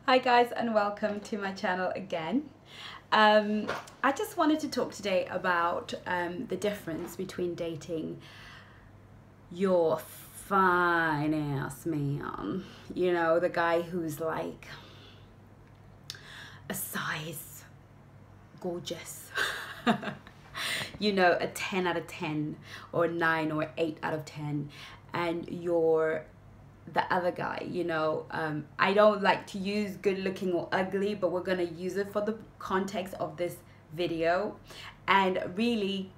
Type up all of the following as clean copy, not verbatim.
Hi guys, and welcome to my channel again. I just wanted to talk today about the difference between dating your fine ass man, you know, the guy who's like a size gorgeous, you know, a 10 out of 10 or a 9 or 8 out of 10, and you're the other guy, you know. I don't like to use good looking or ugly, but we're gonna use it for the context of this video. And really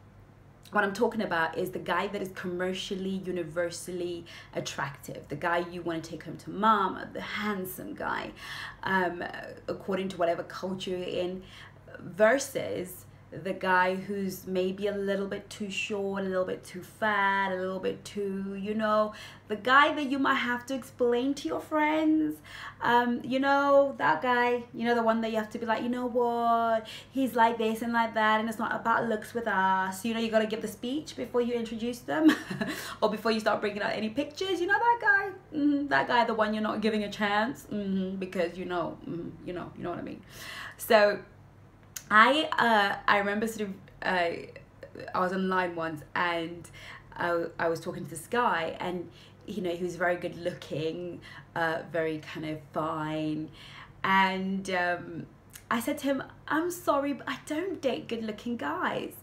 what I'm talking about is the guy that is commercially, universally attractive, the guy you want to take home to mama, the handsome guy, according to whatever culture you're in, versus the guy who's maybe a little bit too short, a little bit too fat, a little bit too, you know, the guy that you might have to explain to your friends, you know, that guy, you know, the one that you have to be like, you know what, he's like this and like that, and it's not about looks with us, you know, you got to give the speech before you introduce them or before you start bringing out any pictures, you know, that guy, the one you're not giving a chance, because you know what I mean. So I remember sort of I was online once, and I was talking to this guy, and you know, he was very good looking, very kind of fine, and I said to him, I'm sorry, but I don't date good looking guys.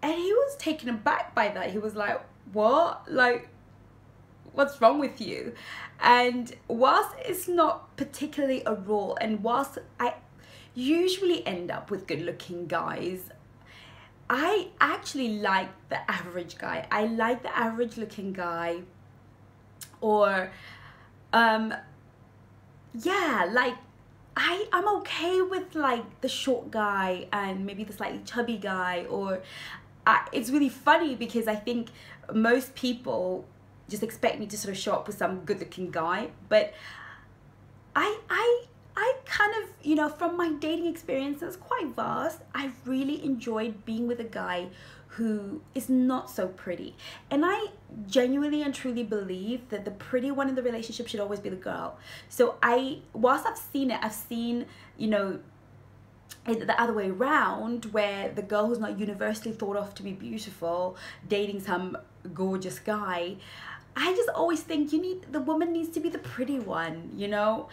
And he was taken aback by that. He was like, what? Like, what's wrong with you? And whilst it's not particularly a rule, and whilst I usually end up with good looking guys, I actually like the average guy. I like the average looking guy, or yeah, like I'm okay with like the short guy and maybe the slightly chubby guy, or it's really funny because I think most people just expect me to sort of show up with some good looking guy, but I kind of, you know, from my dating experience, it's quite vast, I really enjoyed being with a guy who is not so pretty. And I genuinely and truly believe that the pretty one in the relationship should always be the girl. So whilst I've seen, you know, the other way around, where the girl who's not universally thought of to be beautiful dating some gorgeous guy. I just always think the woman needs to be the pretty one, you know.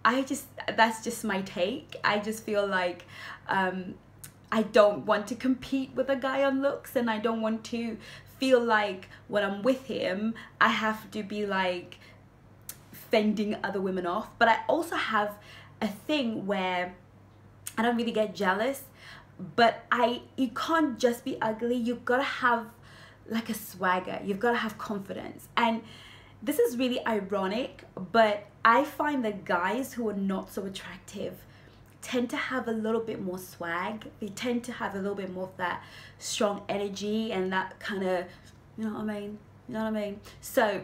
That's just my take. I just feel like I don't want to compete with a guy on looks, and I don't want to feel like when I'm with him I have to be like fending other women off. But I also have a thing where I don't really get jealous, but you can't just be ugly. You've got to have like a swagger, you've got to have confidence. And this is really ironic, but I find that guys who are not so attractive tend to have a little bit more swag. They tend to have a little bit more of that strong energy and that kind of, you know what I mean? So,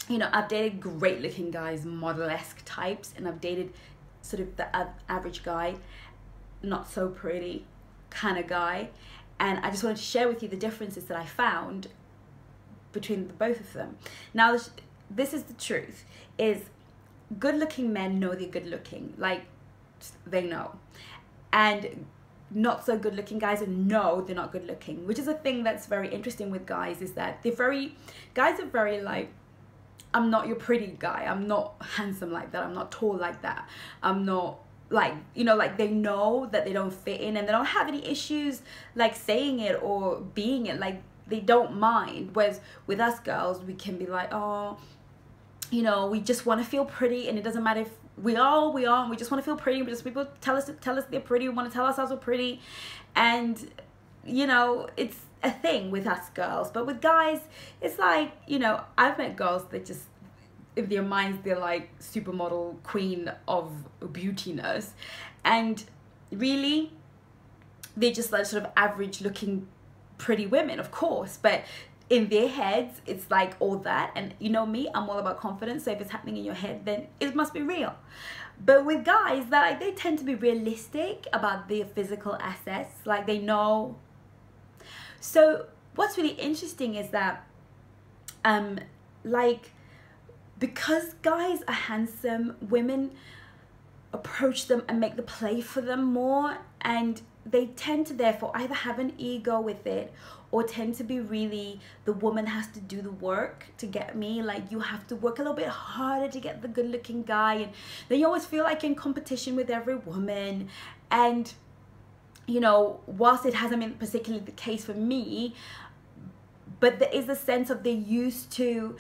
you know, I've dated great looking guys, model-esque types, and I've dated sort of the average guy, not so pretty kind of guy. And I just wanted to share with you the differences that I found between the both of them. Now, this is the truth, is good looking men know they're good looking, like they know. And not so good looking guys know they're not good looking, which is a thing that's very interesting with guys, is that guys are very like, I'm not your pretty guy, I'm not handsome like that, I'm not tall like that, I'm not like, you know, like they know that they don't fit in, and they don't have any issues like saying it or being it, like they don't mind. Whereas with us girls, we can be like, oh, you know, we just want to feel pretty, and it doesn't matter if we just want to feel pretty. We just, people tell us they're pretty, we want to tell ourselves we're pretty, and you know, it's a thing with us girls. But with guys, it's like, you know, I've met girls that just, in their minds, they're like supermodel queen of beautiness, and really they're just like sort of average looking pretty women, of course, but in their heads it's like all that. And you know me, I'm all about confidence, so if it's happening in your head, then it must be real. But with guys, that like, they tend to be realistic about their physical assets, like they know. So what's really interesting is that like, because guys are handsome, women approach them and make the play for them more, and they tend to therefore either have an ego with it or tend to be really, the woman has to do the work to get me. Like, you have to work a little bit harder to get the good looking guy, and then you always feel like you're in competition with every woman. And you know, whilst it hasn't been particularly the case for me, but there is a sense of they're used to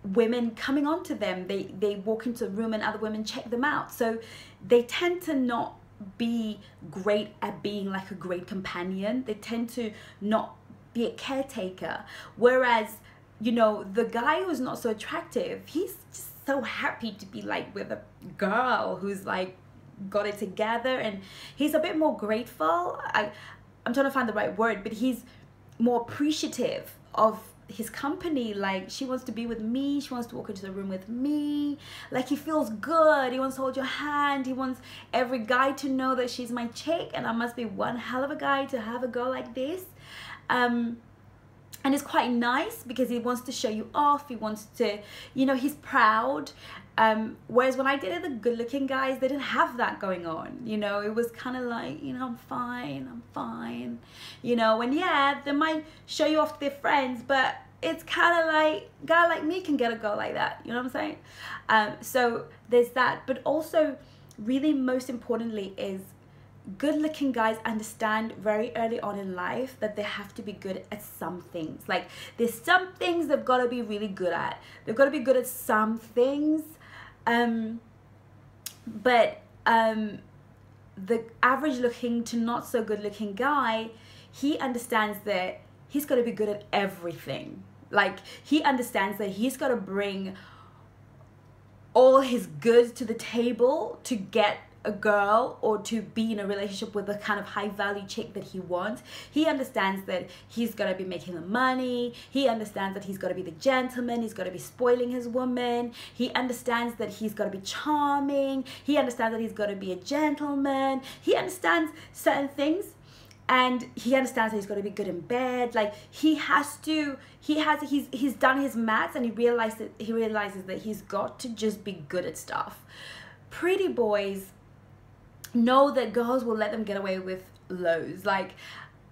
women coming on to them. They walk into a room and other women check them out, so they tend to not be great at being like a great companion. They tend to not be a caretaker, whereas, you know, the guy who's not so attractive, he's just so happy to be like with a girl who's like got it together, and he's a bit more grateful. I'm trying to find the right word, but he's more appreciative of his company. Like, she wants to be with me, she wants to walk into the room with me, like, he feels good, he wants to hold your hand, he wants every guy to know that she's my chick, and I must be one hell of a guy to have a girl like this. And it's quite nice because he wants to show you off, he wants to, you know, he's proud. Whereas when I dated the good looking guys, they didn't have that going on. You know, it was kind of like, you know, I'm fine, you know, and yeah, they might show you off to their friends, but it's kind of like, a guy like me can get a girl like that, you know what I'm saying? So there's that, but also really most importantly is good looking guys understand very early on in life that they have to be good at some things. Like, there's some things they've got to be really good at. They've got to be good at some things. But the average looking to not so good looking guy, he understands that he's got to be good at everything. Like, he understands that he's got to bring all his goods to the table to get a girl or to be in a relationship with the kind of high value chick that he wants. He understands that he's got to be making the money. He understands that he's got to be the gentleman. He's got to be spoiling his woman. He understands that he's got to be charming. He understands that he's got to be a gentleman. He understands certain things, and he understands that he's got to be good in bed. Like, he's done his maths, and he realizes that he's got to just be good at stuff. Pretty boys know that girls will let them get away with loads. Like,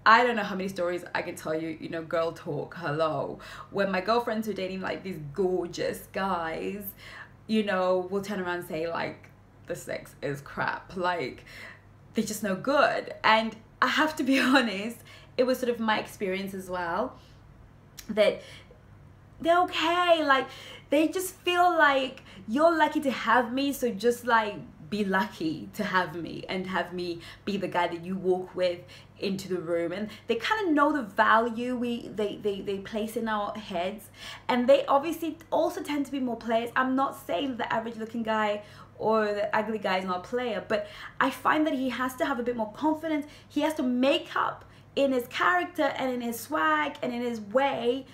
I don't know how many stories I can tell you, you know, girl talk, hello. When my girlfriends were dating like these gorgeous guys, you know, will turn around and say like, the sex is crap, like, they're just no good. And I have to be honest, it was sort of my experience as well, that they're okay. Like, they just feel like you're lucky to have me, so just like be lucky to have me and have me be the guy that you walk with into the room. And they kind of know the value they place in our heads, and they obviously also tend to be more players. I'm not saying the average looking guy or the ugly guy is not a player, but I find that he has to have a bit more confidence. He has to make up in his character and in his swag and in his way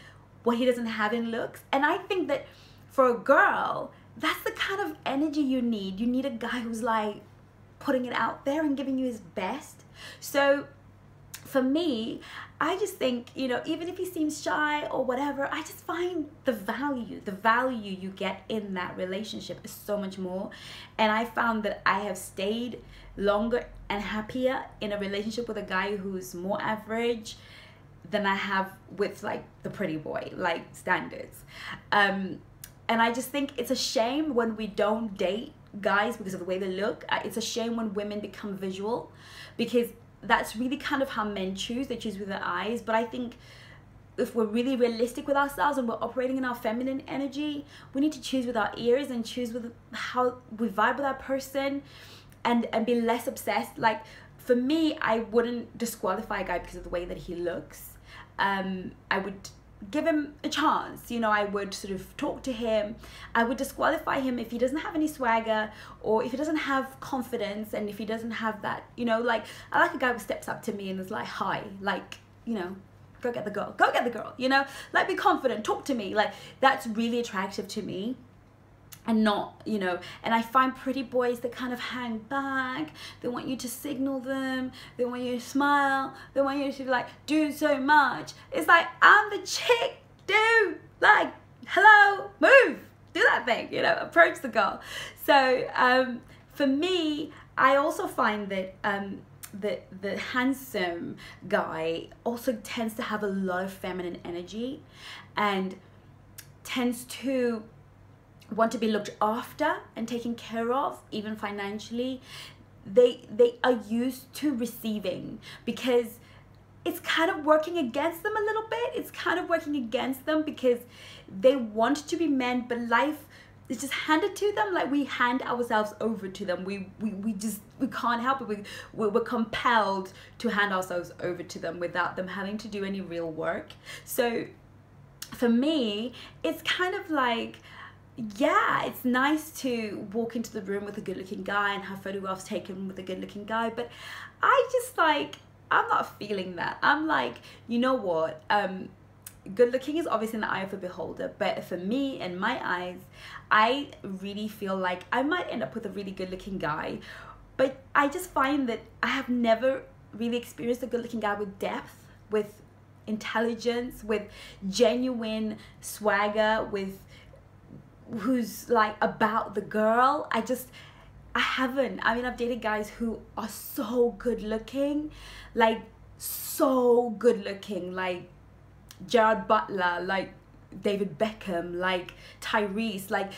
what he doesn't have in looks. And I think that for a girl, that's the kind of energy you need. You need a guy who's like putting it out there and giving you his best. So for me, I just think, you know, even if he seems shy or whatever, I just find the value you get in that relationship is so much more. And I found that I have stayed longer and happier in a relationship with a guy who's more average than I have with like the pretty boy, like standards. And I just think it's a shame when we don't date guys because of the way they look. It's a shame when women become visual, because that's really kind of how men choose. They choose with their eyes. But I think if we're really realistic with ourselves and we're operating in our feminine energy, we need to choose with our ears and choose with how we vibe with that person, and be less obsessed. Like, for me, I wouldn't disqualify a guy because of the way that he looks. I would give him a chance, you know. I would sort of talk to him. I would disqualify him if he doesn't have any swagger, or if he doesn't have confidence, and if he doesn't have that, you know, like, I like a guy who steps up to me and is like, hi, like, you know, go get the girl, you know, like, be confident, talk to me. Like, that's really attractive to me. And not, you know, and I find pretty boys that kind of hang back. They want you to signal them. They want you to smile. They want you to like do so much. It's like, I'm the chick, dude. Like, hello, move, do that thing, you know, approach the girl. So for me, I also find that the handsome guy also tends to have a lot of feminine energy and tends to want to be looked after and taken care of, even financially. They are used to receiving, because it's kind of working against them a little bit. It's kind of working against them because they want to be men, but life is just handed to them. Like, we hand ourselves over to them. We can't help it. We're compelled to hand ourselves over to them without them having to do any real work. So for me, it's kind of like, yeah, it's nice to walk into the room with a good looking guy and have photographs taken with a good looking guy, but I just like, I'm not feeling that. I'm like, you know what, good looking is obviously in the eye of the beholder, but for me, in my eyes, I really feel like I might end up with a really good looking guy, but I just find that I have never really experienced a good looking guy with depth, with intelligence, with genuine swagger, with who's like about the girl. I haven't. I mean, I've dated guys who are so good looking, like so good looking, like Gerard Butler, like David Beckham, like Tyrese, like,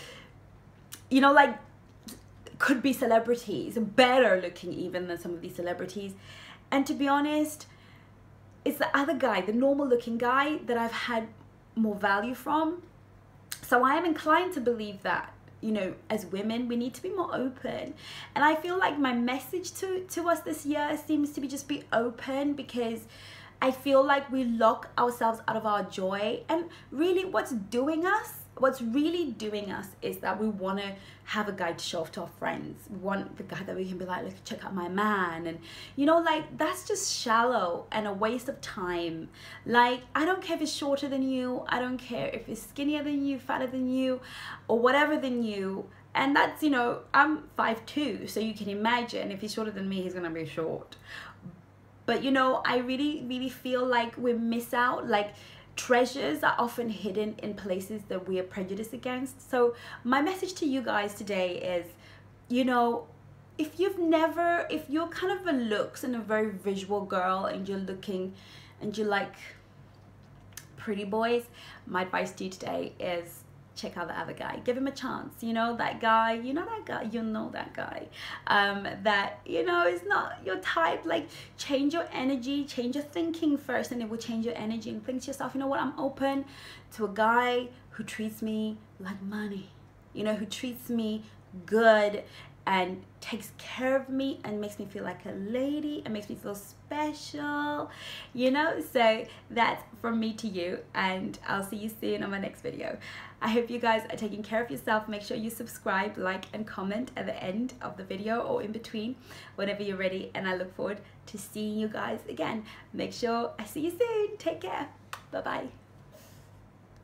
you know, like could be celebrities, better looking even than some of these celebrities. And to be honest, it's the other guy, the normal looking guy, that I've had more value from. So I am inclined to believe that, you know, as women, we need to be more open. And I feel like my message to us this year seems to be just be open, because I feel like we lock ourselves out of our joy. And really what's really doing us is that we want to have a guy to show off to our friends. We want the guy that we can be like, look, check out my man. And, you know, like, that's just shallow and a waste of time. Like, I don't care if it's shorter than you. I don't care if it's skinnier than you, fatter than you, or whatever than you. And that's, you know, I'm 5'2", so you can imagine if he's shorter than me, he's gonna be short. But, you know, I really, really feel like we miss out. Like, treasures are often hidden in places that we are prejudiced against. So my message to you guys today is, you know, if you're kind of a looks and a very visual girl, and you're looking and you like pretty boys, my advice to you today is check out the other guy. Give him a chance. You know, that guy, you know that guy, that, you know, is not your type. Like, change your energy, change your thinking first, and it will change your energy. And think to yourself, you know what, I'm open to a guy who treats me like money, you know, who treats me good and takes care of me and makes me feel like a lady and makes me feel special, you know. So that's from me to you, and I'll see you soon on my next video. I hope you guys are taking care of yourself. Make sure you subscribe, like, and comment at the end of the video or in between, whenever you're ready, and I look forward to seeing you guys again. Make sure I see you soon. Take care. Bye bye.